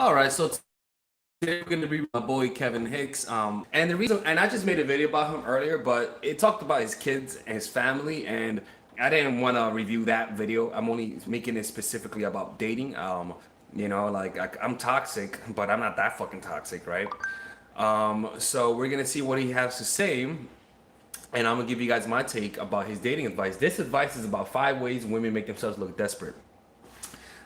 All right, so today we're gonna be my boy Kevin Hicks. And the reason, and I just made a video about him earlier, but it talked about his kids and his family, and I didn't want to review that video. I'm only making it specifically about dating. I'm toxic, but I'm not that fucking toxic, right? So we're gonna see what he has to say, and I'm gonna give you guys my take about his dating advice. This advice is about 5 ways women make themselves look desperate.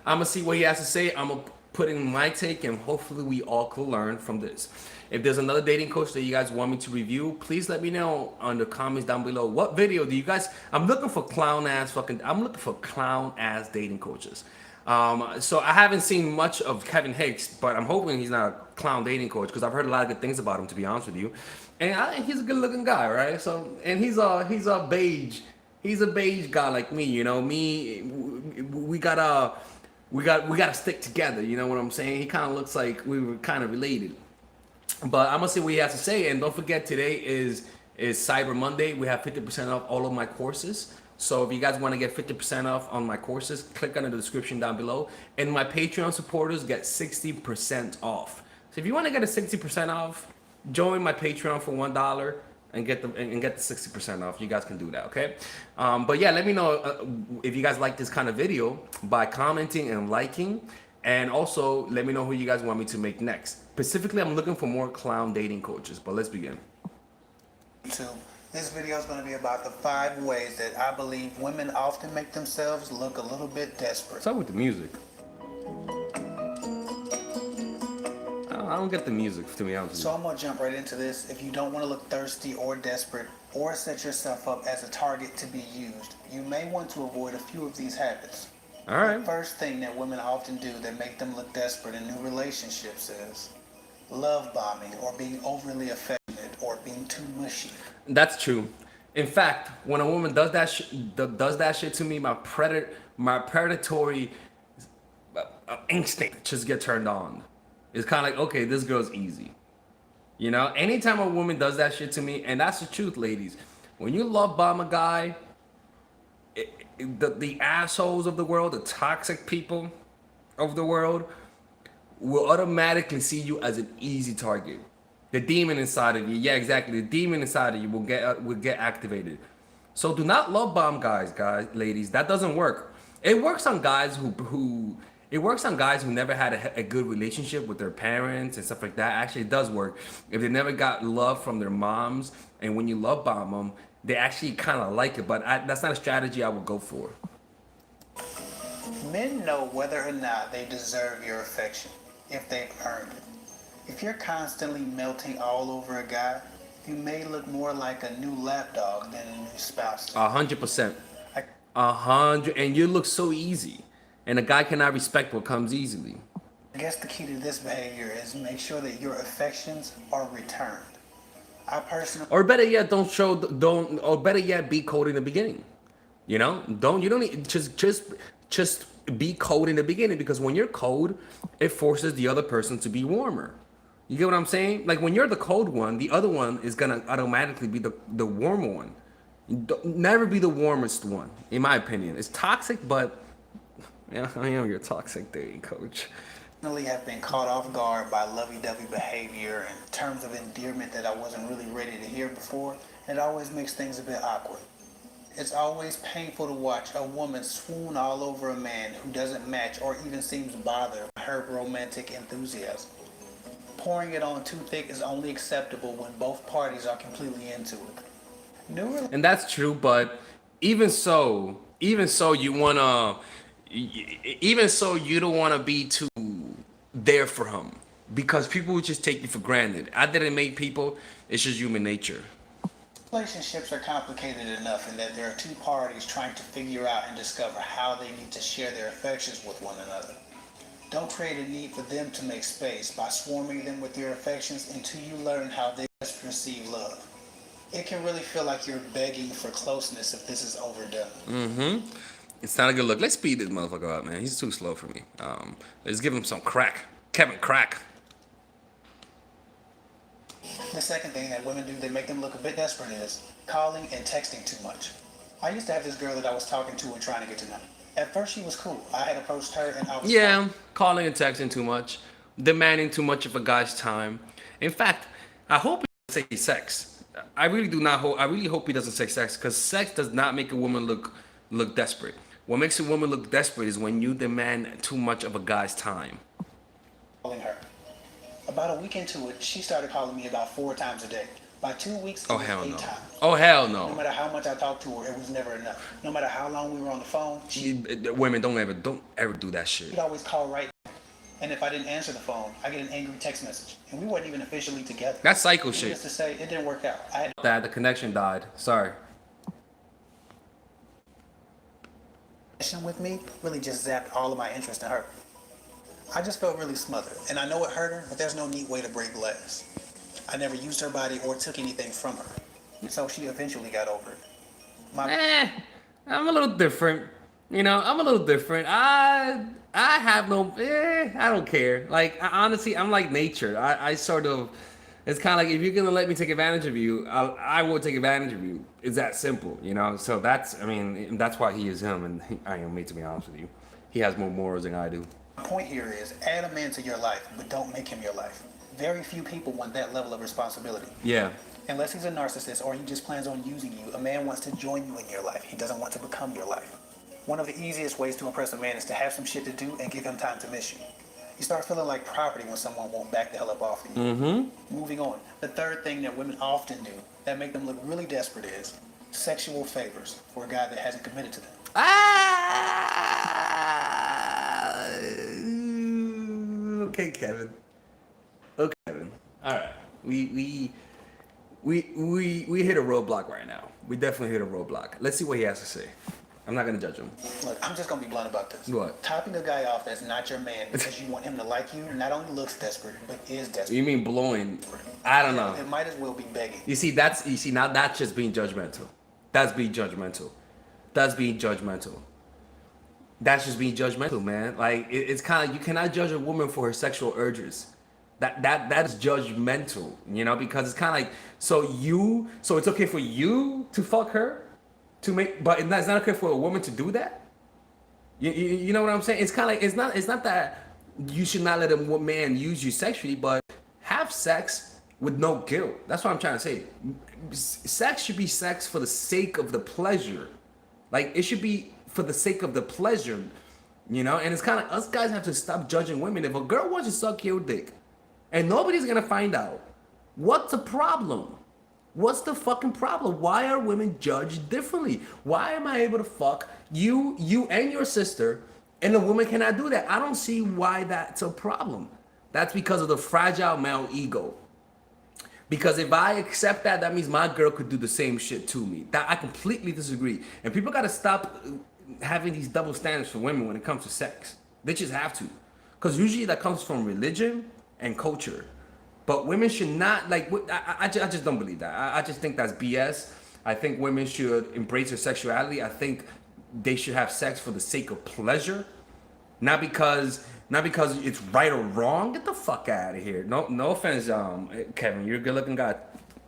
I'm gonna see what he has to say. I'm gonna put in my take, and hopefully we all could learn from this. If there's another dating coach that you guys want me to review, please let me know on the comments down below. What video do you guys? I'm looking for I'm looking for clown ass dating coaches. So I haven't seen much of Kevin Hicks, but I'm hoping he's not a clown dating coach because I've heard a lot of good things about him, to be honest with you. And I think he's a good looking guy, right? So, and he's a beige. He's a beige guy like me, you know. We gotta stick together. You know what I'm saying? He kind of looks like we were kind of related. But I'm gonna see what he has to say. And don't forget, today is Cyber Monday. We have 50% off all of my courses. So if you guys want to get 50% off on my courses, click on the description down below. And my Patreon supporters get 60% off. So if you want to get a 60% off, join my Patreon for $1 and get the 60% off. You guys can do that, okay? But yeah, let me know if you guys like this kind of video by commenting and liking, and also let me know who you guys want me to make next. Specifically, I'm looking for more clown dating coaches. But let's begin. This video is going to be about the 5 ways that I believe women often make themselves look a little bit desperate. What's up with the music? I don't get the music, to be honest with you. So I'm going to jump right into this. If you don't want to look thirsty or desperate or set yourself up as a target to be used, you may want to avoid a few of these habits. All right. The first thing that women often do that make them look desperate in new relationships is love bombing, or being overly affectionate, or being too mushy. That's true. In fact, when a woman does that shit to me, my predatory instinct just get turned on. It's kind of like, okay, this girl's easy. You know, anytime a woman does that shit to me, and that's the truth, ladies. When you love bomb a guy, the assholes of the world, the toxic people of the world, will automatically see you as an easy target. The demon inside of you, yeah, exactly. The demon inside of you will get activated. So do not love bomb guys, ladies. That doesn't work. It works on guys who never had a good relationship with their parents and stuff like that. Actually, it does work. If they never got love from their moms, and when you love bomb them, they actually kind of like it. But that's not a strategy I would go for. Men know whether or not they deserve your affection, if they've earned it. If you're constantly melting all over a guy, you may look more like a new lapdog than a new spouse. 100%. 100, and you look so easy, and a guy cannot respect what comes easily. I guess the key to this behavior is make sure that your affections are returned. I personally, Or better yet, or better yet, be cold in the beginning. You know, you don't need, just be cold in the beginning, because when you're cold, it forces the other person to be warmer. You get what I'm saying? Like when you're the cold one, the other one is gonna automatically be the warmer one. Never be the warmest one, in my opinion. It's toxic, but yeah, I am your toxic dating coach. have been caught off guard by lovey-dovey behavior and terms of endearment that I wasn't really ready to hear before. It always makes things a bit awkward. It's always painful to watch a woman swoon all over a man who doesn't match or even seems bothered by her romantic enthusiasm. Pouring it on too thick is only acceptable when both parties are completely into it. And that's true, but even so, you don't wanna be too there for him, because people would just take you for granted. I didn't make people. It's just human nature. Relationships are complicated enough in that there are two parties trying to figure out and discover how they need to share their affections with one another. Don't create a need for them to make space by swarming them with your affections until you learn how they best perceive love. It can really feel like you're begging for closeness if this is overdone. It's not a good look. Let's speed this motherfucker up, man. He's too slow for me. Let's give him some crack. Kevin, crack. The second thing that women do that make them look a bit desperate is calling and texting too much. I used to have this girl that I was talking to and trying to get to know. At first she was cool. I had approached her and I was Yeah, calling and texting too much. demanding too much of a guy's time. In fact, I hope he doesn't say sex. I really do not hope. I really hope he doesn't say sex because sex does not make a woman look desperate. What makes a woman look desperate is when you demand too much of a guy's time. Calling her. About a week into it, she started calling me about 4 times a day. By 2 weeks, it Oh was hell 8 no. times. Oh hell No no. matter how much I talked to her, it was never enough. No matter how long we were on the phone, Women don't ever do that shit. she'd always call right. And if I didn't answer the phone, I get an angry text message. And we weren't even officially together. That's psycho Just shit. to say, it didn't work out. I had That the connection died. Sorry. with me really just zapped all of my interest in her. I just felt really smothered, and I know it hurt her, but there's no neat way to break glass. I never used her body or took anything from her, so she eventually got over it. I'm a little different. You know, I'm a little different. I have no. I don't care. Like honestly, I'm like nature. I sort of. It's kind of like if you're gonna let me take advantage of you, I will take advantage of you. It's that simple, you know. So that's, I mean, that's why he is him, and I am me, to be honest with you. He has more morals than I do. My point here is add a man to your life, but don't make him your life. Very few people want that level of responsibility. Yeah. Unless he's a narcissist or he just plans on using you, a man wants to join you in your life. He doesn't want to become your life. One of the easiest ways to impress a man is to have some shit to do and give him time to miss you. You start feeling like property when someone won't back the hell up off of you. Mm-hmm. Moving on. The third thing that women often do that make them look really desperate is sexual favors for a guy that hasn't committed to them. Okay, Kevin. Okay, Kevin. All right. We hit a roadblock right now. We definitely hit a roadblock. Let's see what he has to say. I'm not gonna judge him. Look, I'm just gonna be blunt about this. What? Topping a guy off that's not your man because you want him to like you not only looks desperate, but is desperate. You mean blowing? I don't know. It might as well be begging. You see, now that's just being judgmental. That's being judgmental. That's being judgmental. That's just being judgmental, man. Like it's kind of, you cannot judge a woman for her sexual urges. That is judgmental, you know, because it's kind of like, so it's okay for you to fuck her, but it's not okay for a woman to do that. You know what I'm saying? It's kind of like, it's not that you should not let a man use you sexually, but have sex with no guilt. That's what I'm trying to say. Sex should be sex for the sake of the pleasure. Like it should be for the sake of the pleasure, you know. And it's kind of, us guys have to stop judging women. If a girl wants to suck your dick, and nobody's gonna find out, what's the problem? What's the fucking problem? Why are women judged differently? Why am I able to fuck you and your sister, and a woman cannot do that? I don't see why that's a problem. That's because of the fragile male ego. Because if I accept that, that means my girl could do the same shit to me. That I completely disagree. And people gotta stop having these double standards for women when it comes to sex. They just have to. Because usually that comes from religion and culture. But women should not, like, I just don't believe that. I just think that's BS. I think women should embrace their sexuality. I think they should have sex for the sake of pleasure. Not because it's right or wrong. Get the fuck out of here. No offense, Kevin. You're a good looking guy.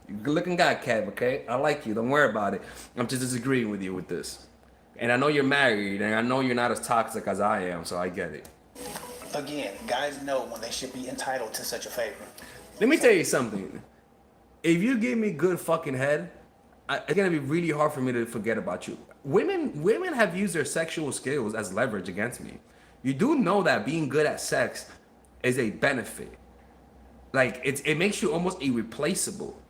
You're a good looking guy, Kev, okay? I like you. Don't worry about it. I'm just disagreeing with you with this. And I know you're married, and I know you're not as toxic as I am, so I get it. Again, guys know when they should be entitled to such a favor. Let me tell you something. If you give me good fucking head, it's gonna be really hard for me to forget about you. Women have used their sexual skills as leverage against me. You do know that being good at sex is a benefit. Like it makes you almost irreplaceable.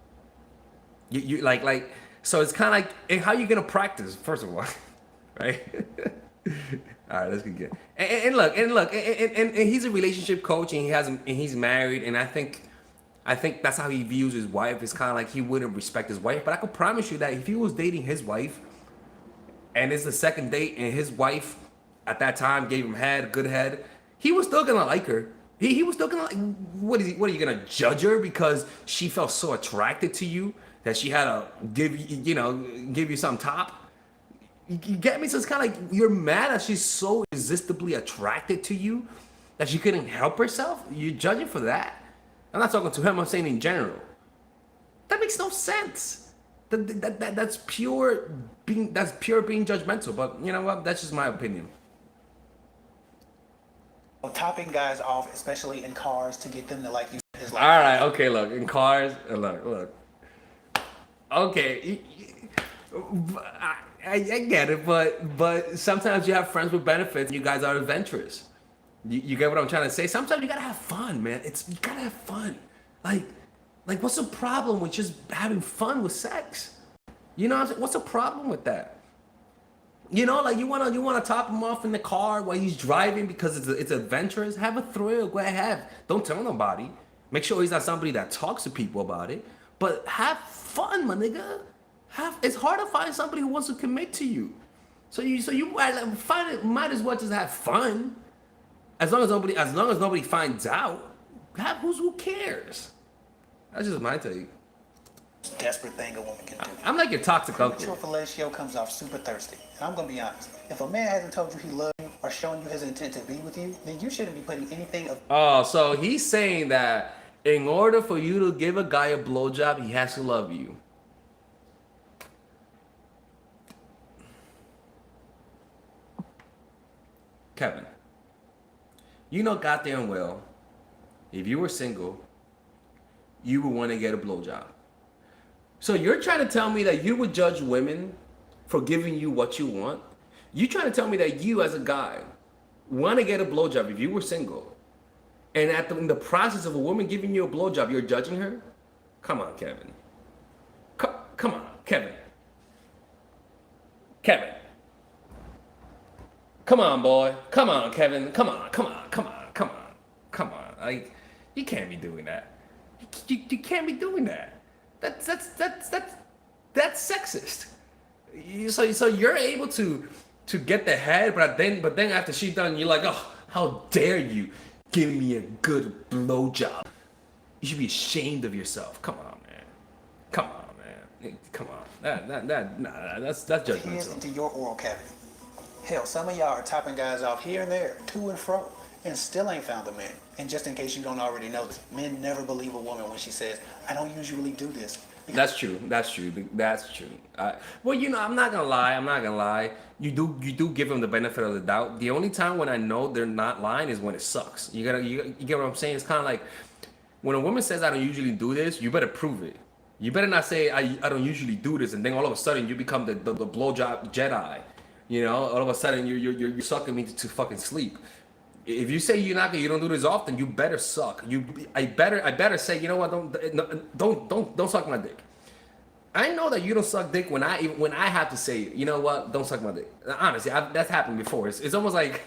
You like so it's kind of like, and how you gonna practice first of all, right? All right, let's begin. And look, and he's a relationship coach, and he's married, and I think that's how he views his wife. It's kind of like he wouldn't respect his wife, but I could promise you that if he was dating his wife, and it's the second date, and his wife at that time gave him good head, he was still gonna like her. He was still gonna like. What are you gonna judge her because she felt so attracted to you that she had to give you some top? You get me? So it's kind of like you're mad that she's so irresistibly attracted to you that she couldn't help herself. You're judging for that. I'm not talking to him. I'm saying in general. That makes no sense. That's pure being judgmental. But you know what? That's just my opinion. Topping guys off, especially in cars, to get them to like you, is All like right, okay, look, in cars, look. Okay, I get it, but sometimes you have friends with benefits and you guys are adventurous. You get what I'm trying to say? Sometimes you gotta have fun, man. You gotta have fun. Like, like what's the problem with just having fun with sex? You know what I'm saying? What's the problem with that? You know, like you wanna top him off in the car while he's driving because it's adventurous. Have a thrill. Go ahead. Don't tell nobody. Make sure he's not somebody that talks to people about it. But have fun, my nigga. It's hard to find somebody who wants to commit to you. So you find it. Might as well just have fun. As long as nobody finds out. Who cares? That's just my take. desperate thing a woman can do. I'm like your toxic Premature uncle. fellatio comes off super thirsty. And I'm gonna be honest. If a man hasn't told you he loves you or shown you his intent to be with you, then you shouldn't be putting anything of Oh, so he's saying that in order for you to give a guy a blowjob, he has to love you. Kevin, you know goddamn well, if you were single, you would want to get a blowjob. So you're trying to tell me that you would judge women for giving you what you want? You trying to tell me that you, as a guy, want to get a blowjob if you were single, and in the process of a woman giving you a blowjob, you're judging her? Come on, Kevin. Come on, Kevin. Kevin. Come on, boy. Come on, Kevin. Come on. Like, you can't be doing that. You can't be doing that. That's sexist. So you're able to get the head, but then after she's done, you're like, oh, how dare you give me a good blowjob? You should be ashamed of yourself. Come on, man. Come on, man. Come on. That's his judgmental. into your oral cavity. Hell, some of y'all are topping guys off here and there, to and fro, and still ain't found a man. And just in case you don't already know this, men never believe a woman when she says, I don't usually do this. That's true. Well, I'm not gonna lie. You do give them the benefit of the doubt. The only time when I know they're not lying is when it sucks. You get what I'm saying? It's kind of like when a woman says I don't usually do this, you better prove it. You better not say I don't usually do this, and then all of a sudden you become the blowjob Jedi. All of a sudden you're sucking me to fucking sleep. If you say you don't do this often, you better suck. I better say, you know what? Don't suck my dick. I know that you don't suck dick when I have to say, you know what? Don't suck my dick. Honestly, that's happened before. It's almost like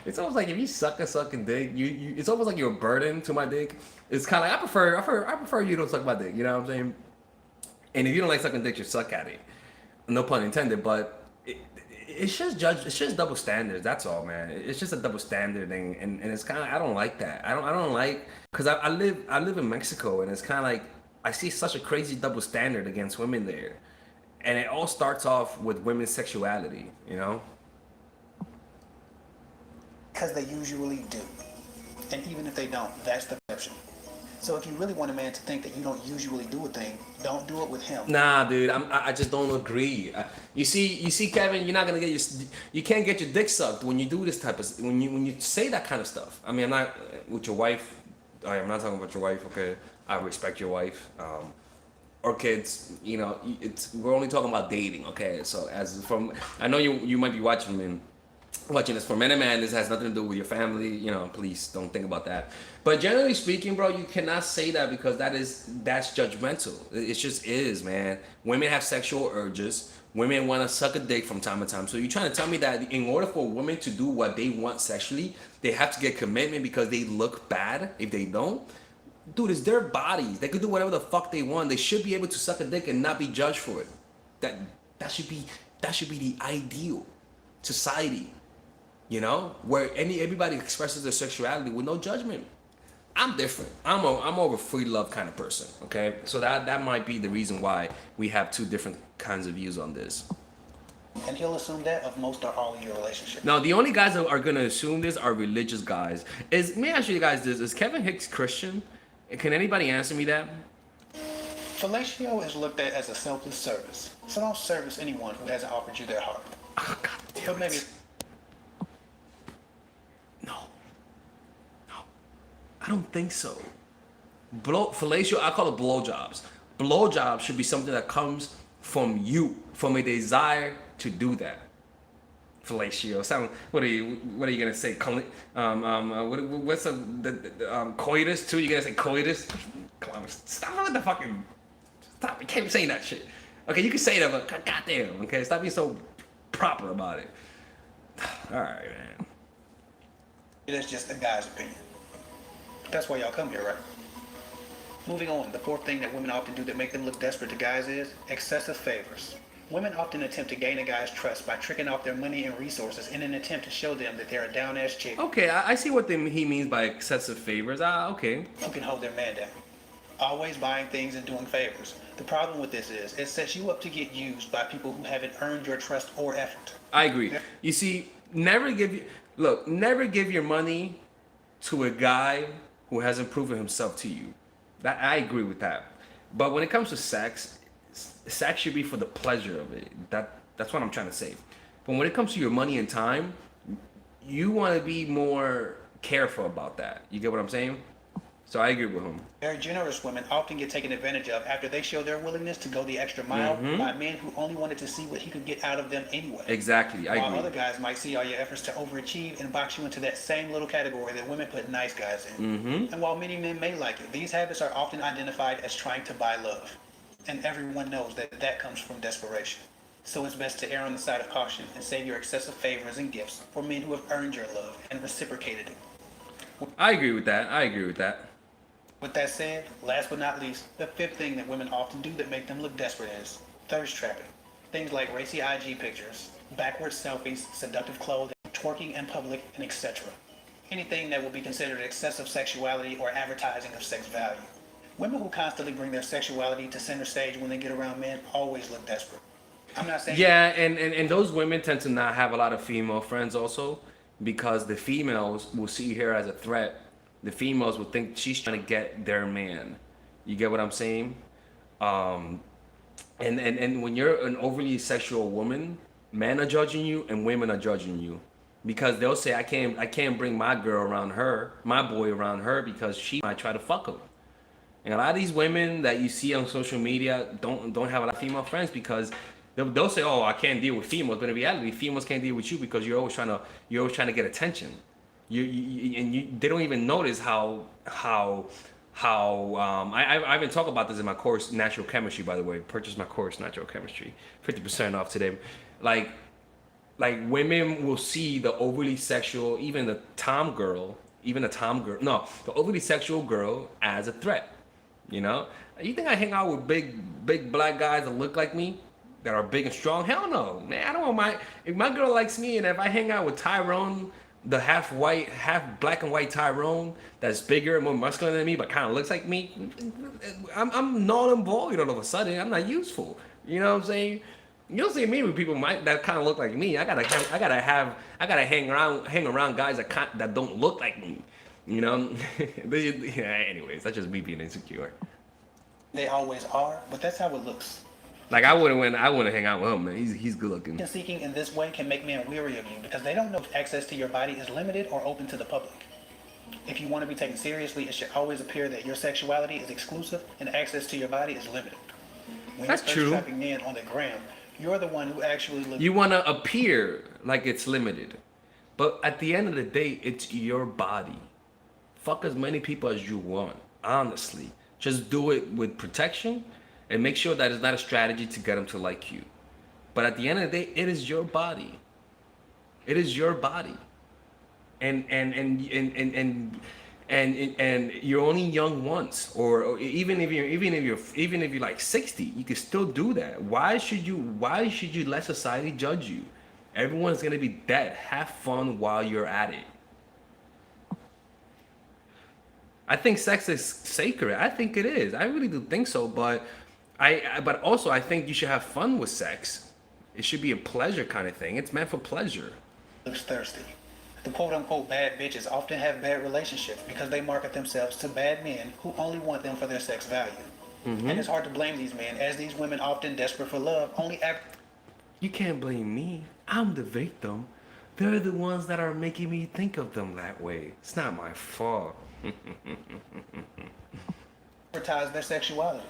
if you suck a sucking dick, it's almost like you're a burden to my dick. It's kind of like I prefer you don't suck my dick. You know what I'm saying? And if you don't like sucking dick, you suck at it. No pun intended, but. It's just double standards. That's all, man. It's just a double standard thing, and it's kind of I don't like that. I don't like because I live in Mexico, and it's kind of like I see such a crazy double standard against women there, and it all starts off with women's sexuality. Because they usually do. And even if they don't, that's the perception. So if you really want a man to think that you don't usually do a thing, don't do it with him. Nah, dude, I just don't agree. You see, Kevin, you're not gonna you can't get your dick sucked when you do this type of when you say that kind of stuff. I mean, I'm not with your wife. I'm not talking about your wife. Okay, I respect your wife. Or kids, we're only talking about dating. Okay, so I know you might be watching this for many man. This has nothing to do with your family. Please don't think about that. But generally speaking, bro, you cannot say that because that's judgmental. It just is, man. Women have sexual urges. Women want to suck a dick from time to time. So you're trying to tell me that in order for women to do what they want sexually, they have to get commitment because they look bad if they don't? Dude, it's their bodies. They could do whatever the fuck they want. They should be able to suck a dick and not be judged for it. That should be the ideal society. Where everybody expresses their sexuality with no judgment. I'm different. I'm more of a free love kind of person. Okay, so that might be the reason why we have two different kinds of views on this. And he'll assume that of most or all of your relationships. Now, the only guys that are gonna assume this are religious guys. Let me ask you guys this: is Kevin Hicks Christian? Can anybody answer me that? Fellatio is looked at as a selfless service. So don't service anyone who hasn't offered you their heart. Oh, God damn But maybe it. No. I don't think so. Fellatio, I call it blowjobs. Blowjobs should be something that comes from you, from a desire to do that. Fellatio. Sound. What are you? What are you gonna say? What's the coitus too? You gonna say coitus? Come on, stop with the fucking. Stop. You can't be saying that shit. Okay, you can say that, but goddamn. Okay, stop being so proper about it. All right, man. That's just a guy's opinion. That's why y'all come here, right? Moving on, the fourth thing that women often do that make them look desperate to guys is excessive favors. Women often attempt to gain a guy's trust by tricking off their money and resources in an attempt to show them that they're a down-ass chick Okay, I see what he means by excessive favors. Okay. who can hold their man down. Always buying things and doing favors. The problem with this is it sets you up to get used by people who haven't earned your trust or effort. I agree. You see, never give your money to a guy who hasn't proven himself to you. That I agree with that. But when it comes to sex should be for the pleasure of it. That's what I'm trying to say. But when it comes to your money and time, you want to be more careful about that. You get what I'm saying? So I agree with him. Very generous women often get taken advantage of after they show their willingness to go the extra mile by men who only wanted to see what he could get out of them anyway. Exactly, I While agree. other guys might see all your efforts to overachieve and box you into that same little category that women put nice guys in. And while many men may like it, these habits are often identified as trying to buy love. And everyone knows that that comes from desperation. So it's best to err on the side of caution and save your excessive favors and gifts for men who have earned your love and reciprocated it. I agree with that. With that said, last but not least, the fifth thing that women often do that make them look desperate is thirst trapping. Things like racy IG pictures, backwards selfies, seductive clothing, twerking in public, and etc. Anything that would be considered excessive sexuality or advertising of sex value. Women who constantly bring their sexuality to center stage when they get around men always look desperate. I'm not saying... Yeah, and those women tend to not have a lot of female friends also, because the females will see her as a threat. The females will think she's trying to get their man. You get what I'm saying? And when you're an overly sexual woman, men are judging you and women are judging you, because they'll say I can't bring my girl around her, my boy around her, because she might try to fuck him. And a lot of these women that you see on social media don't have a lot of female friends, because they'll say, oh, I can't deal with females, but in reality, females can't deal with you because you're always trying to get attention. They don't even notice how I even talk about this in my course, Natural Chemistry, by the way. Purchase my course, Natural Chemistry, 50% off today. Like women will see the overly sexual, the overly sexual girl as a threat. You know, you think I hang out with big black guys that look like me, that are big and strong? Hell no, man. I don't want if my girl likes me, and if I hang out with Tyrone, the half white, half black and white Tyrone, that's bigger and more muscular than me, but kind of looks like me, I'm null and void all of a sudden. I'm not useful. You know what I'm saying? You don't see me with people that kind of look like me. I gotta hang around guys that don't look like me. You know? Anyways, that's just me being insecure. They always are, but that's how it looks. Like I wouldn't hang out with him, man. He's good looking. Seeking in this way can make men weary of you because they don't know if access to your body is limited or open to the public. If you want to be taken seriously, it should always appear that your sexuality is exclusive and access to your body is limited. When That's you're true. trapping men on the gram, you're the one who actually looks. You want to appear like it's limited, but at the end of the day, it's your body. Fuck as many people as you want, honestly. Just do it with protection and make sure that it's not a strategy to get them to like you. But at the end of the day, it is your body. It is your body. And you're only young once, or even if you're like 60, you can still do that. Why should you let society judge you? Everyone's gonna be dead. Have fun while you're at it. I think sex is sacred. I think it is. I really do think so. But also I think you should have fun with sex. It should be a pleasure kind of thing. It's meant for pleasure. looks thirsty. The quote-unquote bad bitches often have bad relationships because they market themselves to bad men who only want them for their sex value. And it's hard to blame these men, as these women, often desperate for love, only act... You can't blame me. I'm the victim. They're the ones that are making me think of them that way. It's not my fault. Advertise their sexuality.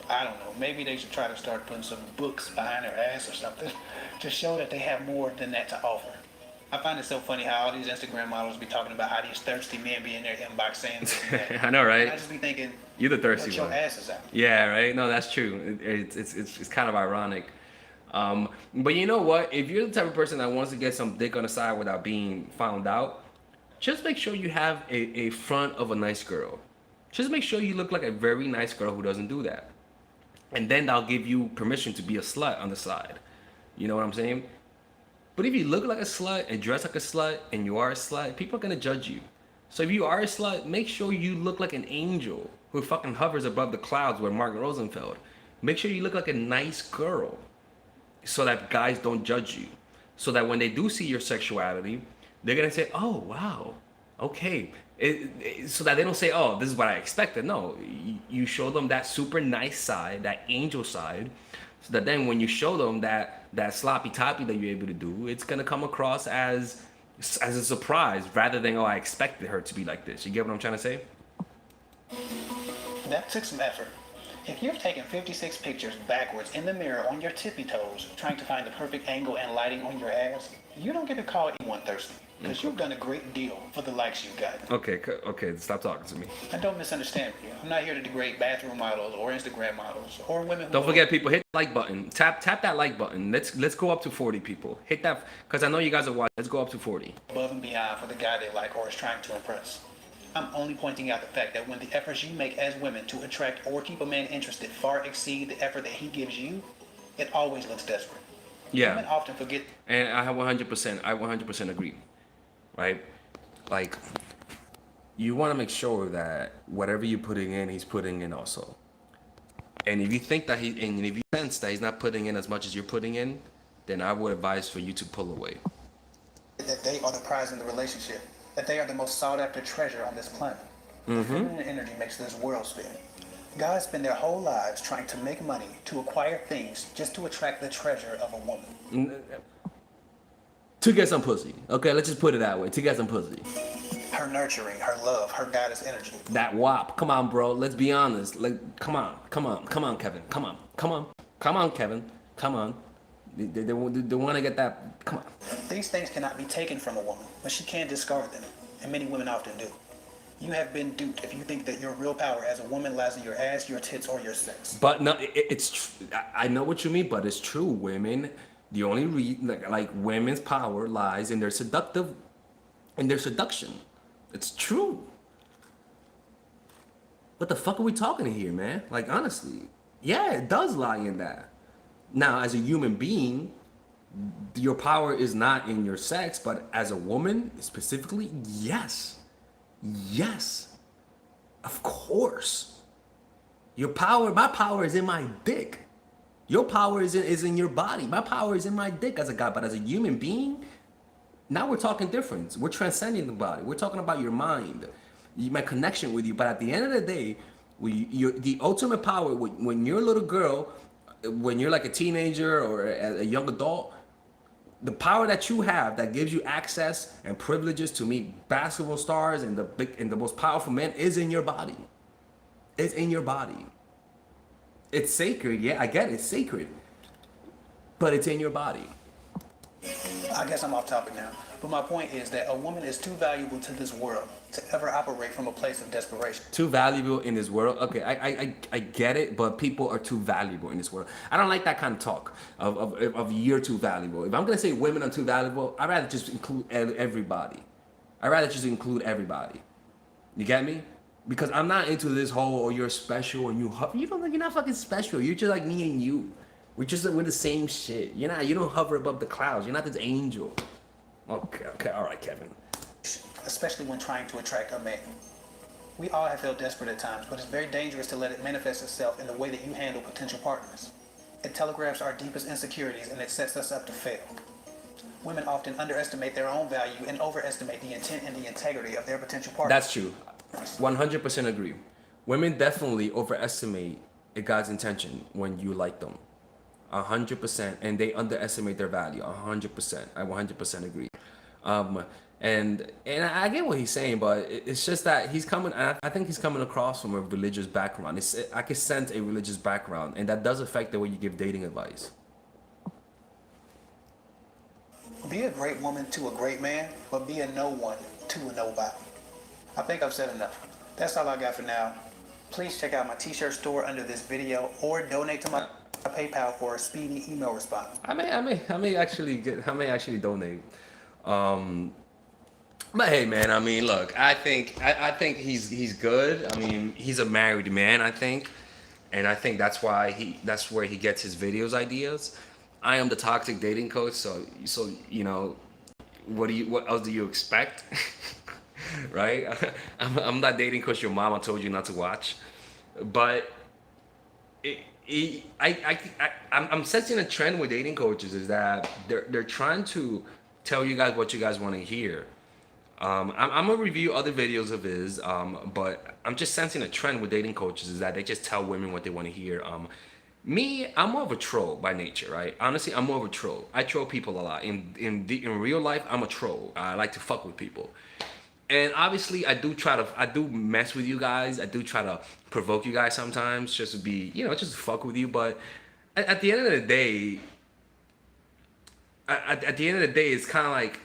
I don't know. Maybe they should try to start putting some books behind their ass or something to show that they have more than that to offer. I find it so funny how all these Instagram models be talking about how these thirsty men be in their inbox saying this and that. I know, right? And I just be thinking, You're the thirsty put your one. asses out. Yeah, right. No, that's true. It's kind of ironic. But you know what? If you're the type of person that wants to get some dick on the side without being found out, just make sure you have a front of a nice girl. Just make sure you look like a very nice girl who doesn't do that. And then I'll give you permission to be a slut on the side. You know what I'm saying? But if you look like a slut and dress like a slut and you are a slut, people are gonna judge you. So if you are a slut, make sure you look like an angel who fucking hovers above the clouds with Mark Rosenfeld. Make sure you look like a nice girl so that guys don't judge you. So that when they do see your sexuality, they're gonna say, oh, wow, okay. So that they don't say, oh, this is what I expected. No, you show them that super nice side, that angel side, so that then when you show them that sloppy toppy that you're able to do, it's gonna come across as a surprise rather than, oh, I expected her to be like this. You get what I'm trying to say? That took some effort. If you've taken 56 pictures backwards in the mirror on your tippy toes, trying to find the perfect angle and lighting on your ass, you don't get to call anyone thirsty, because you've done a great deal for the likes you've got. Okay, stop talking to me. And don't misunderstand me. I'm not here to degrade bathroom models or Instagram models or women who... Don't forget, people, hit the like button. Tap that like button. Let's go up to 40 people. Hit that, because I know you guys are watching. Let's go up to 40. Above and beyond for the guy they like or is trying to impress. I'm only pointing out the fact that when the efforts you make as women to attract or keep a man interested far exceed the effort that he gives you, it always looks desperate. Yeah. Women often forget... And I 100% agree. Right? Like, you want to make sure that whatever you're putting in, he's putting in also. And if you think that and if you sense that he's not putting in as much as you're putting in, then I would advise for you to pull away. that they are the prize in the relationship, that they are the most sought after treasure on this planet. Feminine energy makes this world spin. Guys spend their whole lives trying to make money, to acquire things, just to attract the treasure of a woman. To get some pussy. Okay, let's just put it that way. To get some pussy. Her nurturing, her love, her goddess energy. That WAP. Come on, bro. Let's be honest. Like, come on, Kevin. Come on, Kevin. Come on. They want to get that. Come on. These things cannot be taken from a woman, but she can discard them, and many women often do. You have been duped if you think that your real power as a woman lies in your ass, your tits, or your sex. But no, it's. I know what you mean, but it's true. Women, the only like women's power lies in their seduction. It's true. What the fuck are we talking here, man? Like, honestly, yeah, it does lie in that. Now, as a human being, your power is not in your sex, but as a woman specifically, yes. Yes, of course. Your power, my power is in my dick. Your power is in your body. My power is in my dick as a guy, but as a human being, now we're talking difference. We're transcending the body. We're talking about your mind, my connection with you. But at the end of the day, the ultimate power when you're a little girl, when you're like a teenager or a young adult, the power that you have that gives you access and privileges to meet basketball stars and the most powerful men is in your body. It's in your body. It's sacred, yeah, I get it, it's sacred. But it's in your body. I guess I'm off topic now, but my point is that a woman is too valuable to this world to ever operate from a place of desperation. Too valuable in this world? Okay, I get it, but people are too valuable in this world. I don't like that kind of talk of you're too valuable. If I'm gonna say women are too valuable, I'd rather just include everybody. I'd rather just include everybody. You get me? Because I'm not into this whole, oh, you're special and you're not fucking special. You're just like me and you. We're the same shit. You don't hover above the clouds. You're not this angel. Okay, all right, Kevin. Especially when trying to attract a man. We all have felt desperate at times, but it's very dangerous to let it manifest itself in the way that you handle potential partners. It telegraphs our deepest insecurities and it sets us up to fail. Women often underestimate their own value and overestimate the intent and the integrity of their potential partners. That's true. 100% agree. Women definitely overestimate a guy's intention when you like them. 100%, and they underestimate their value. 100%. I 100% agree. Um, and I get what he's saying, but it's just that he's coming. I think he's coming across from a religious background. I can sense a religious background, and that does affect the way you give dating advice. Be a great woman to a great man, but be a no one to a nobody. I think I've said enough. That's all I got for now. Please check out my t-shirt store under this video or donate to my PayPal for a speedy email response. I may actually donate. Um, but hey, man, I mean, look, I think he's good. I mean, he's a married man, I think, and I think that's where he gets his videos ideas. I am the toxic dating coach, so you know, what else do you expect? Right? I'm not dating coach your mama told you not to watch, but I'm sensing a trend with dating coaches is that they're trying to tell you guys what you guys want to hear. I'm gonna review other videos of his, but I'm just sensing a trend with dating coaches is that they just tell women what they want to hear. Me, I'm more of a troll by nature, right? Honestly, I'm more of a troll. I troll people a lot. In real life, I'm a troll. I like to fuck with people. And obviously, I do mess with you guys. I do try to provoke you guys sometimes, just to be, just to fuck with you. But at the end of the day, at the end of the day, it's kind of like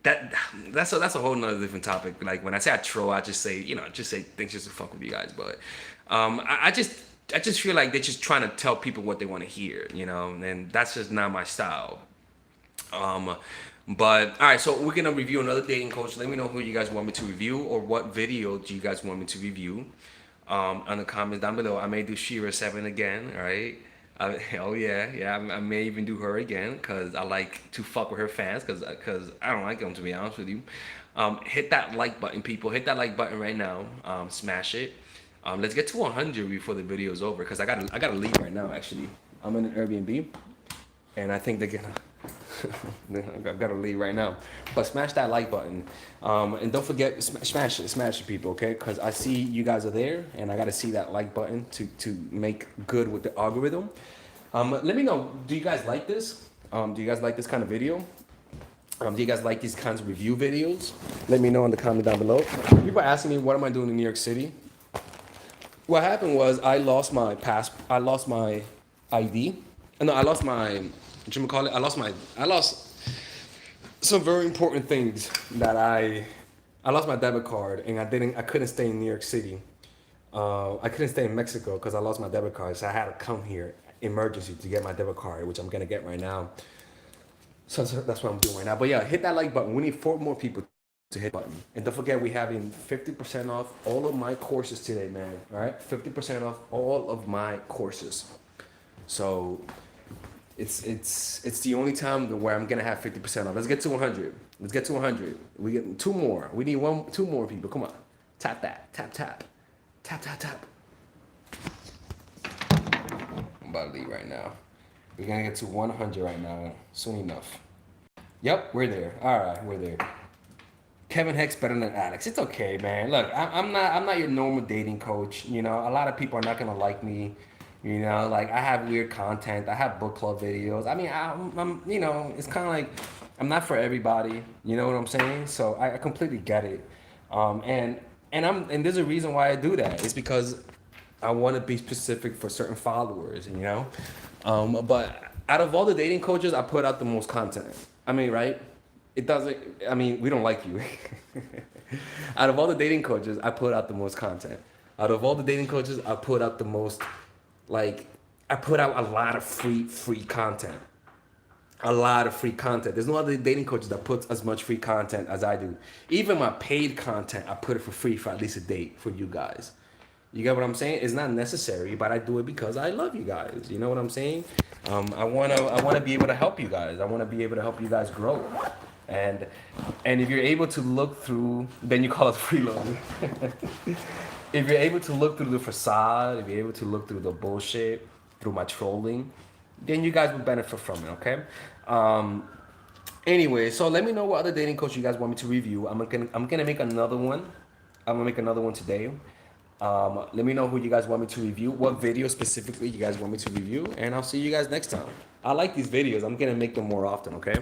that. That's a whole nother different topic. Like when I say I troll, I just say, just say things just to fuck with you guys. But I just feel like they're just trying to tell people what they want to hear, and that's just not my style. Um, but all right, so we're gonna review another dating coach. Let me know who you guys want me to review or what video do you guys want me to review. On the comments down below. I may do Shira 7 again. All right. Oh yeah. I may even do her again because I like to fuck with her fans because I don't like them, to be honest with you. Hit that like button, people. Hit that like button right now. Smash it. Let's get to 100 before the video is over because I gotta leave right now. Actually, I'm in an Airbnb, and I think they're gonna. I've got to leave right now, but smash that like button, and don't forget smash it, people, okay? Because I see you guys are there, and I got to see that like button to make good with the algorithm. Let me know. Do you guys like this? Do you guys like this kind of video? Do you guys like these kinds of review videos? Let me know in the comment down below. People are asking me what am I doing in New York City. What happened was I lost my ID. No, I lost my. I lost some very important things that I lost my debit card and I couldn't stay in New York City. I couldn't stay in Mexico because I lost my debit card, so I had to come here emergency to get my debit card, which I'm gonna get right now. So that's what I'm doing right now. But yeah, hit that like button. We need 4 more people to hit the button. And don't forget, we're having 50% off all of my courses today, man. All right, 50% off all of my courses. So it's the only time where I'm gonna have 50% off. Let's get to 100. Let's get to 100. We get 2 more. We need 2 more people. Come on, tap that, tap. I'm about to leave right now. We're gonna get to 100 right now. Soon enough. Yep, we're there. All right, we're there. Kevin Hicks better than Alex. It's okay, man. Look, I'm not your normal dating coach. A lot of people are not gonna like me. Like I have weird content. I have book club videos. I mean, I'm it's kind of like I'm not for everybody. You know what I'm saying? So I completely get it. And there's a reason why I do that. It's because I want to be specific for certain followers. But out of all the dating coaches, I put out the most content. I mean, right? It doesn't. I mean, we don't like you. Out of all the dating coaches, I put out the most content. Out of all the dating coaches, I put out the most. Like, I put out a lot of free content. A lot of free content. There's no other dating coaches that puts as much free content as I do. Even my paid content, I put it for free for at least a date for you guys. You get what I'm saying? It's not necessary, but I do it because I love you guys. You know what I'm saying? I wanna be able to help you guys. I wanna be able to help you guys grow. And if you're able to look through, then you call it freeloading. If you're able to look through the facade, if you're able to look through the bullshit, through my trolling, then you guys will benefit from it, okay? Anyway, so let me know what other dating coach you guys want me to review. I'm gonna make another one. I'm gonna make another one today. Let me know who you guys want me to review, what video specifically you guys want me to review, and I'll see you guys next time. I like these videos. I'm gonna make them more often, okay?